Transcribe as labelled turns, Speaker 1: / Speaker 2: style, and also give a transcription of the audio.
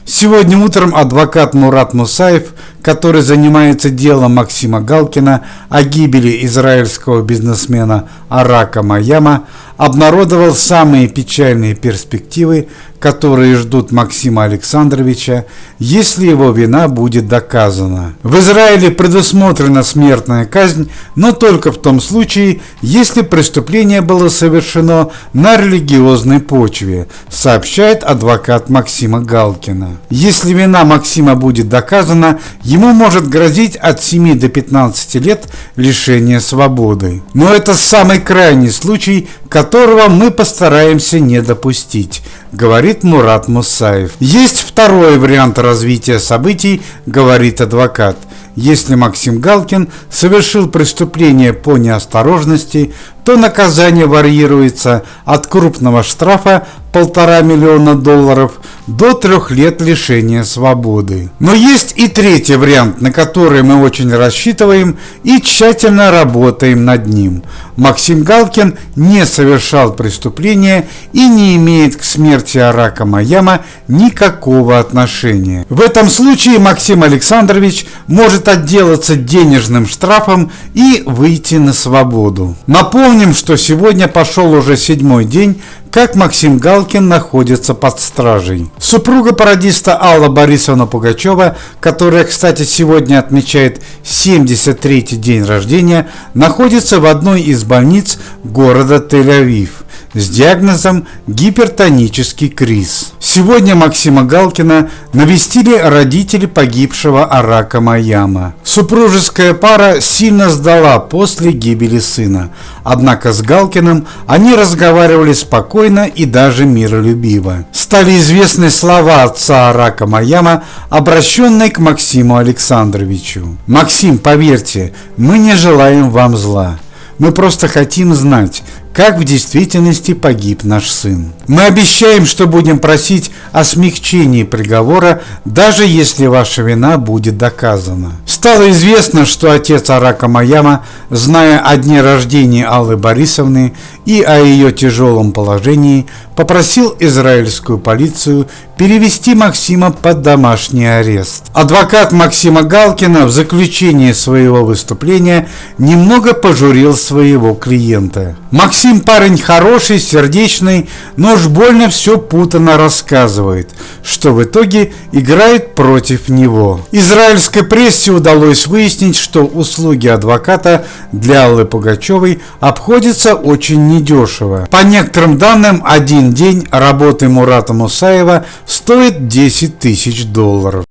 Speaker 1: Сегодня утром адвокат Мурат Мусаев, который занимается делом Максима Галкина о гибели израильского бизнесмена Арака Майяма, обнародовал самые печальные перспективы, которые ждут Максима Александровича, если его вина будет доказана. В Израиле предусмотрена смертная казнь, но только в том случае, если преступление было совершено на религиозной почве, сообщает адвокат Максима Галкина. Если вина Максима будет доказана, ему может грозить от 7 до 15 лет лишения свободы. Но это самый крайний случай, которого мы постараемся не допустить, говорит Мурат Мусаев. Есть второй вариант развития событий, говорит адвокат. Если Максим Галкин совершил преступление по неосторожности, то наказание варьируется от крупного штрафа $1,5 миллиона до 3 лет лишения свободы. Но есть и третий вариант, на который мы очень рассчитываем и тщательно работаем над ним. Максим Галкин не совершал преступления и не имеет к смерти Арака Майяма никакого отношения. В этом случае Максим Александрович может отделаться денежным штрафом и выйти на свободу. Напомним, что сегодня пошел уже 7-й день, как Максим Галкин находится под стражей. Супруга пародиста Алла Борисовна Пугачева, которая, кстати, сегодня отмечает 73-й день рождения, находится в одной из больниц города Тель-Авив с диагнозом гипертонический криз. Сегодня Максима Галкина навестили родители погибшего Арака Майяма. Супружеская пара сильно сдала после гибели сына, однако с Галкиным они разговаривали спокойно и даже миролюбиво. Стали известны слова отца Арака Майяма, обращенные к Максиму Александровичу. «Максим, поверьте, мы не желаем вам зла. Мы просто хотим знать, как в действительности погиб наш сын. Мы обещаем, что будем просить о смягчении приговора, даже если ваша вина будет доказана». Стало известно, что отец Арака Майяма, зная о дне рождения Аллы Борисовны и о ее тяжелом положении, попросил израильскую полицию перевести Максима под домашний арест. Адвокат Максима Галкина в заключении своего выступления немного пожурил своего клиента. Максим парень хороший, сердечный, но уж больно все путано рассказывает, что в итоге играет против него. Израильской прессе удалось выяснить, что услуги адвоката для Аллы Пугачевой обходятся очень недешево. По некоторым данным, один день работы Мурата Мусаева стоит $10 000.